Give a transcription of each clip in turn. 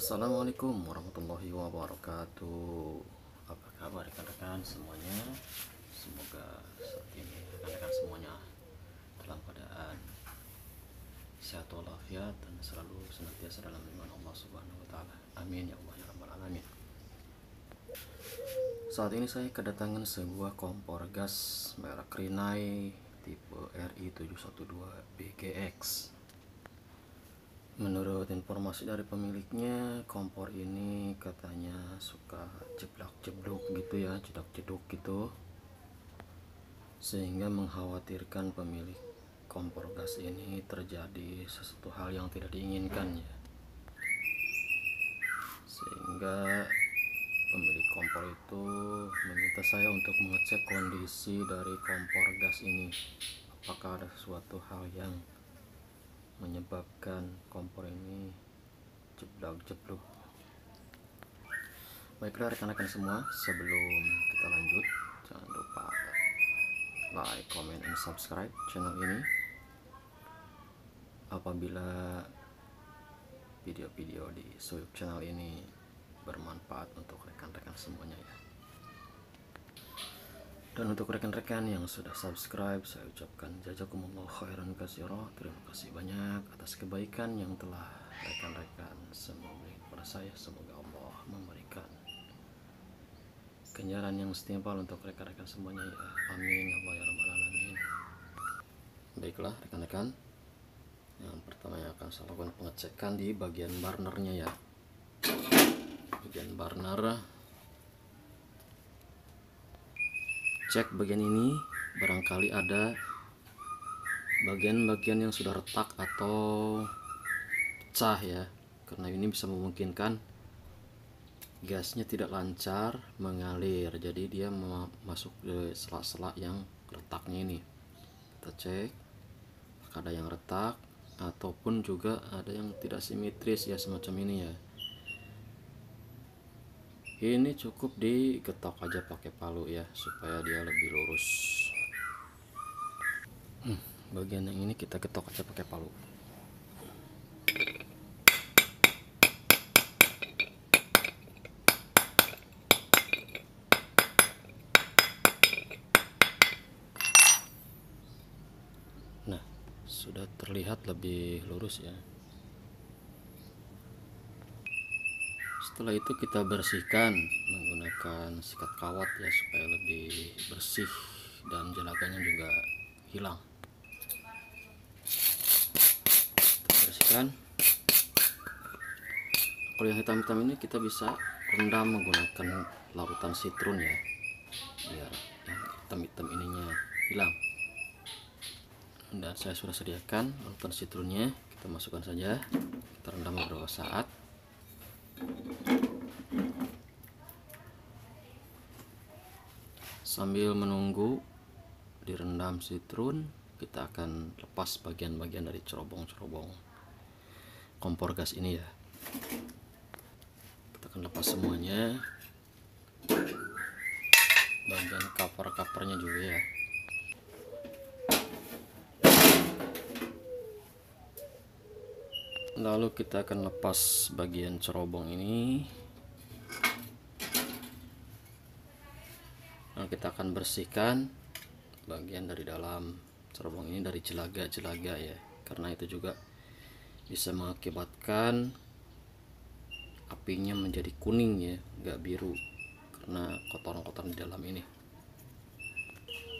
Assalamualaikum warahmatullahi wabarakatuh. Apa kabar rekan-rekan semuanya? Semoga saat ini rekan-rekan semuanya dalam keadaan sehat walafiat dan selalu senantiasa dalam lindungan Allah Subhanahu wa taala. Amin ya Allah ya rabbal alamin. Saat ini saya kedatangan sebuah kompor gas merek Rinnai tipe RI712BGX. Menurut informasi dari pemiliknya, kompor ini katanya suka jeblak-jebluk gitu ya, jedak-jeduk gitu, sehingga mengkhawatirkan pemilik kompor gas ini terjadi sesuatu hal yang tidak diinginkan ya. Sehingga pemilik kompor itu meminta saya untuk mengecek kondisi dari kompor gas ini, apakah ada suatu hal yang menyebabkan kompor ini jeblak-jebluk. Baiklah rekan-rekan semua, sebelum kita lanjut, jangan lupa like, comment, and subscribe channel ini. Apabila video-video di YouTube channel ini bermanfaat untuk rekan-rekan semuanya ya. Dan untuk rekan-rekan yang sudah subscribe, saya ucapkan jazakumullah khairan katsira. Terima kasih banyak atas kebaikan yang telah rekan-rekan semua berikan kepada saya. Semoga Allah memberikan ganjaran yang setimpal untuk rekan-rekan semuanya ya. Amin ya rabbal alamin. Baiklah rekan-rekan, yang pertama yang akan saya lakukan pengecekan di bagian burnernya ya. Bagian burner, cek bagian ini, barangkali ada bagian-bagian yang sudah retak atau pecah ya, karena ini bisa memungkinkan gasnya tidak lancar mengalir, jadi dia masuk ke sela-sela yang retaknya ini. Kita cek apakah ada yang retak ataupun juga ada yang tidak simetris ya, semacam ini ya. Ini cukup diketok aja pakai palu ya, supaya dia lebih lurus. Bagian yang ini kita ketok aja pakai palu. Nah, sudah terlihat lebih lurus ya. Setelah itu kita bersihkan menggunakan sikat kawat ya, supaya lebih bersih dan jelaganya juga hilang. Kita bersihkan. Kalau yang hitam-hitam ini kita bisa rendam menggunakan larutan sitrun ya, biar yang hitam-hitam ininya hilang. Dan saya sudah sediakan larutan sitrunnya, kita masukkan saja, kita rendam beberapa saat. Sambil menunggu direndam sitrun, kita akan lepas bagian-bagian dari cerobong-cerobong kompor gas ini ya. Kita akan lepas semuanya, bagian cover-covernya juga ya. Lalu kita akan lepas bagian cerobong ini. Lalu kita akan bersihkan bagian dari dalam cerobong ini dari jelaga-jelaga ya, karena itu juga bisa mengakibatkan apinya menjadi kuning ya, nggak biru, karena kotoran-kotoran di dalam ini.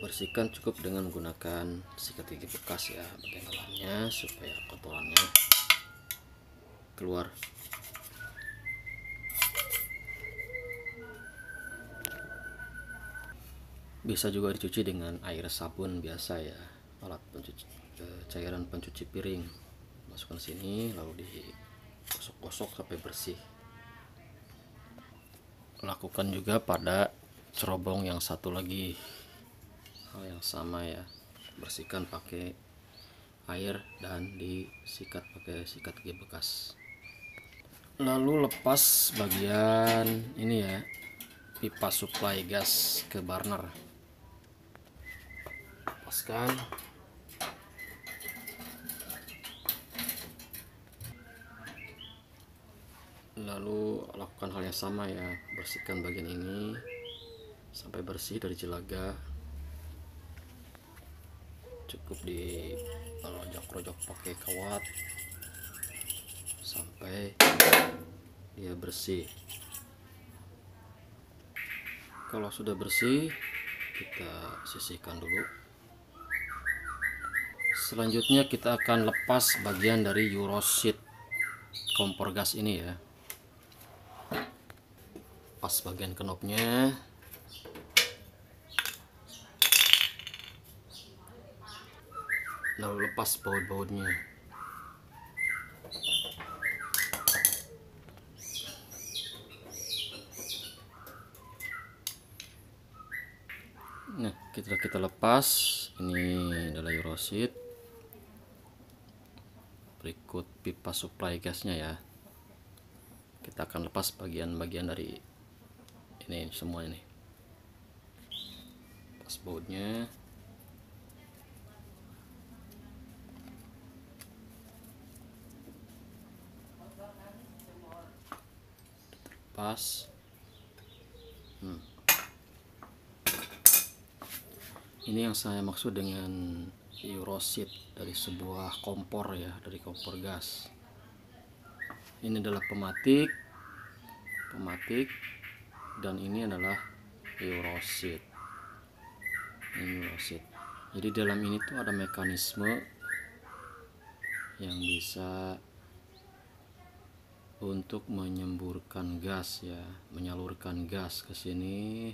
Bersihkan cukup dengan menggunakan sikat gigi bekas ya bagian dalamnya, supaya kotorannya keluar. Bisa juga dicuci dengan air sabun biasa ya, alat pencuci, cairan pencuci piring. Masukkan sini lalu digosok-gosok sampai bersih. Lakukan juga pada cerobong yang satu lagi, hal yang sama ya, bersihkan pakai air dan disikat pakai sikat gigi bekas. Lalu lepas bagian ini ya, pipa supply gas ke burner. Lepaskan. Lalu lakukan hal yang sama ya, bersihkan bagian ini sampai bersih dari jelaga. Cukup di rojok-rojok pakai kawat sampai dia bersih. Kalau sudah bersih, kita sisihkan dulu. Selanjutnya kita akan lepas bagian dari Euroseat kompor gas ini ya. Pas bagian knopnya. Lalu lepas baut-bautnya. Nah, kita lepas. Ini adalah Euroseat. Berikut pipa supply gasnya ya. Kita akan lepas bagian-bagian dari ini semua ini. Pas bautnya. Pas. Ini yang saya maksud dengan Euroseat dari sebuah kompor ya, dari kompor gas. Ini adalah pematik, dan ini adalah Euroseat. Ini Euroseat. Jadi dalam ini tuh ada mekanisme yang bisa untuk menyemburkan gas ya, menyalurkan gas ke sini,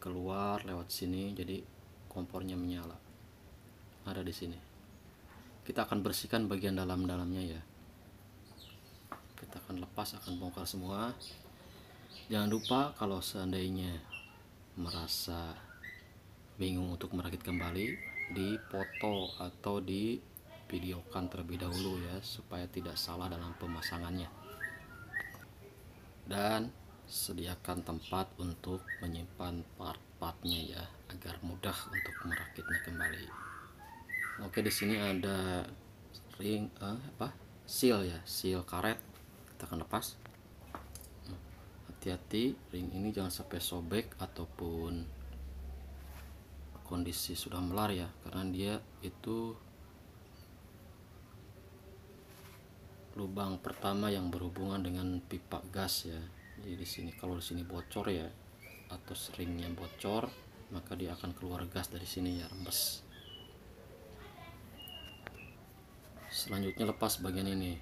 keluar lewat sini, jadi kompornya menyala. Ada di sini. Kita akan bersihkan bagian dalam-dalamnya ya. Kita akan lepas, akan bongkar semua. Jangan lupa kalau seandainya merasa bingung untuk merakit kembali, dipoto atau di videokan terlebih dahulu ya, supaya tidak salah dalam pemasangannya. Dan sediakan tempat untuk menyimpan part-partnya ya, agar mudah untuk merakitnya kembali. Oke, di sini ada ring seal ya, seal karet. Kita akan lepas. Hati-hati, ring ini jangan sampai sobek ataupun kondisi sudah melar ya, karena dia itu lubang pertama yang berhubungan dengan pipa gas ya. Jadi di sini kalau di sini bocor ya, atau ringnya bocor, maka dia akan keluar gas dari sini ya, rembes. Selanjutnya lepas bagian ini.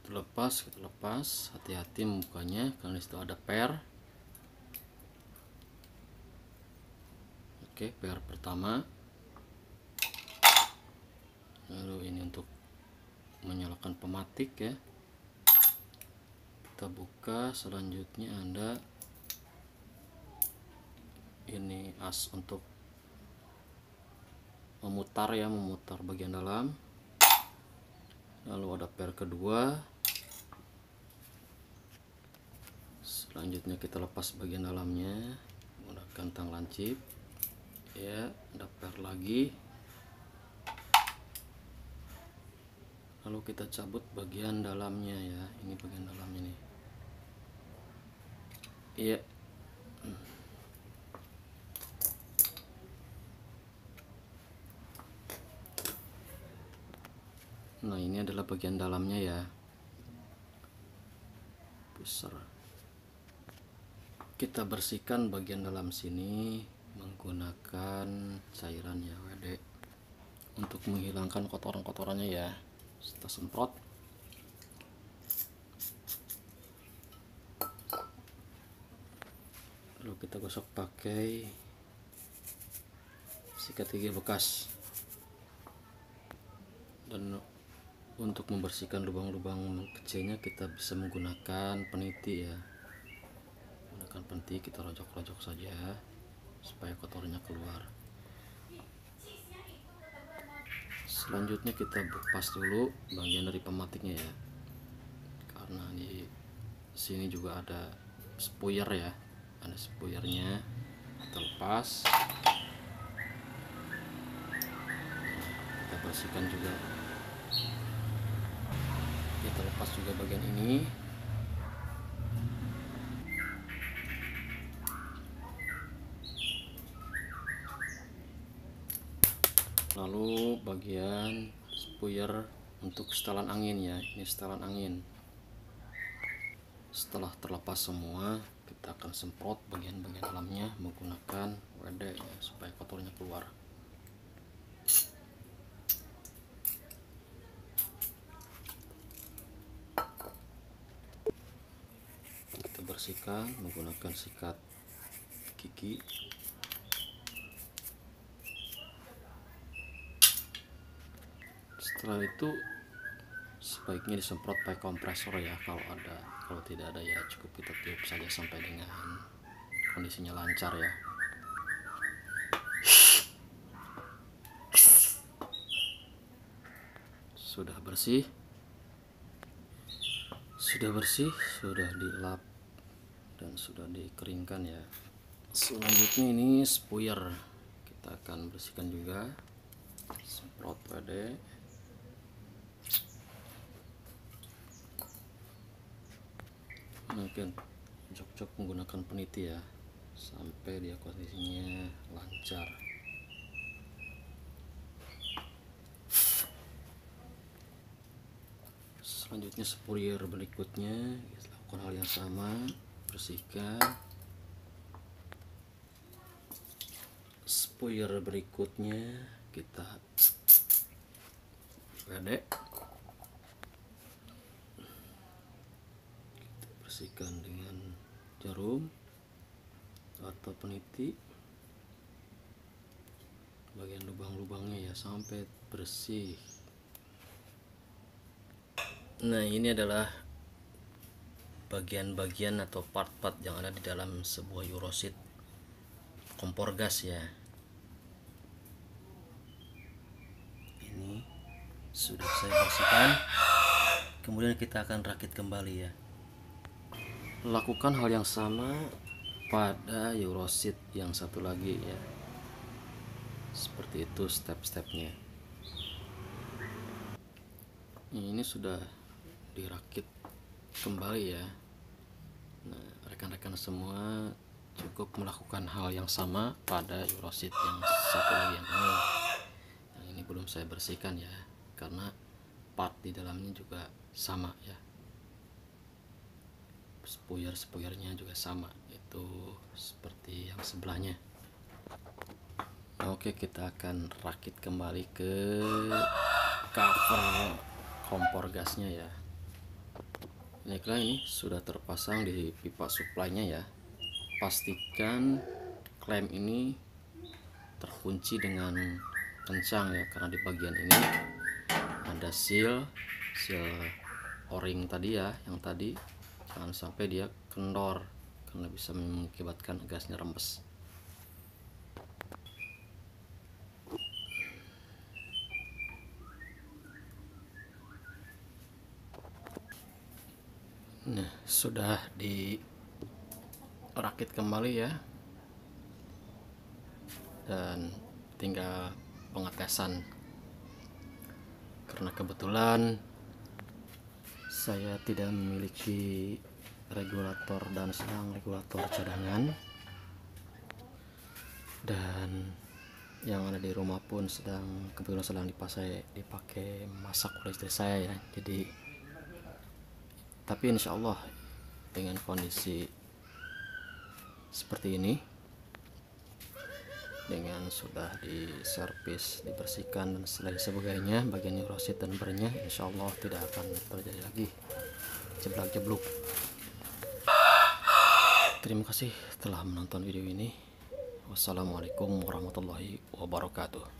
Kita lepas, hati-hati membukanya karena di situ ada per. Oke, per pertama. Lalu ini untuk menyalakan pematik ya. Kita buka. Selanjutnya ada ini as untuk memutar ya, memutar bagian dalam. Lalu ada per kedua. Selanjutnya kita lepas bagian dalamnya menggunakan tang lancip ya. Ada per lagi. Lalu kita cabut bagian dalamnya ya. Ini bagian dalamnya nih. Iya. Nah, ini adalah bagian dalamnya ya. Besar. Kita bersihkan bagian dalam sini menggunakan cairan ya, WD, untuk menghilangkan kotoran-kotorannya ya. Kita semprot. Lalu kita gosok pakai sikat gigi bekas. Dan untuk membersihkan lubang-lubang kecilnya kita bisa menggunakan peniti ya. Menggunakan peniti kita rojok-rojok saja supaya kotornya keluar. Selanjutnya kita lepas dulu bagian dari pematiknya ya, karena di sini juga ada spuyer ya, ada spuyernya. Kita lepas, kita bersihkan juga. Kita lepas juga bagian ini. Lalu bagian spuyer untuk setelan angin ya, ini setelan angin. Setelah terlepas semua, kita akan semprot bagian-bagian dalamnya menggunakan WD ya, supaya kotornya keluar. Kita bersihkan menggunakan sikat gigi. Setelah itu sebaiknya disemprot pakai kompresor ya, kalau ada. Kalau tidak ada ya cukup kita tiup saja sampai dengan kondisinya lancar ya. Sudah bersih, sudah dilap dan sudah dikeringkan ya. Selanjutnya ini spuyer, kita akan bersihkan juga. Semprot WD. Mungkin jok-jok menggunakan peniti ya, sampai dia kondisinya lancar. Selanjutnya spuyer berikutnya kita lakukan hal yang sama, bersihkan. Spuyer berikutnya kita WD, bersihkan dengan jarum atau peniti bagian lubang-lubangnya ya, sampai bersih. Nah, ini adalah bagian-bagian atau part-part yang ada di dalam sebuah Euroseat kompor gas ya. Ini sudah saya bersihkan, kemudian kita akan rakit kembali ya. Lakukan hal yang sama pada Euroseat yang satu lagi ya, seperti itu step-stepnya. Ini sudah dirakit kembali ya. Nah, rekan-rekan semua cukup melakukan hal yang sama pada Euroseat yang satu lagi, yang ini. Yang ini belum saya bersihkan ya, karena part di dalamnya juga sama ya. Spuyer-spuyernya juga sama, itu seperti yang sebelahnya. Oke, kita akan rakit kembali ke cover kompor gasnya ya. Ini sudah terpasang di pipa supply-nya ya. Pastikan klem ini terkunci dengan kencang ya, karena di bagian ini ada seal o-ring tadi ya, yang tadi jangan sampai dia kendor karena bisa mengakibatkan gasnya rembes. Nah, sudah dirakit kembali ya, dan tinggal pengetesan. Karena kebetulan saya tidak memiliki regulator dan regulator cadangan, dan yang ada di rumah pun kebetulan sedang dipakai masak oleh istri saya ya. Jadi tapi insya Allah dengan kondisi seperti ini, dengan sudah diservis, dibersihkan dan sebagainya, bagian Euroseat dan bernya, insya Allah tidak akan terjadi lagi jeblak-jebluk. Terima kasih telah menonton video ini. Wassalamualaikum warahmatullahi wabarakatuh.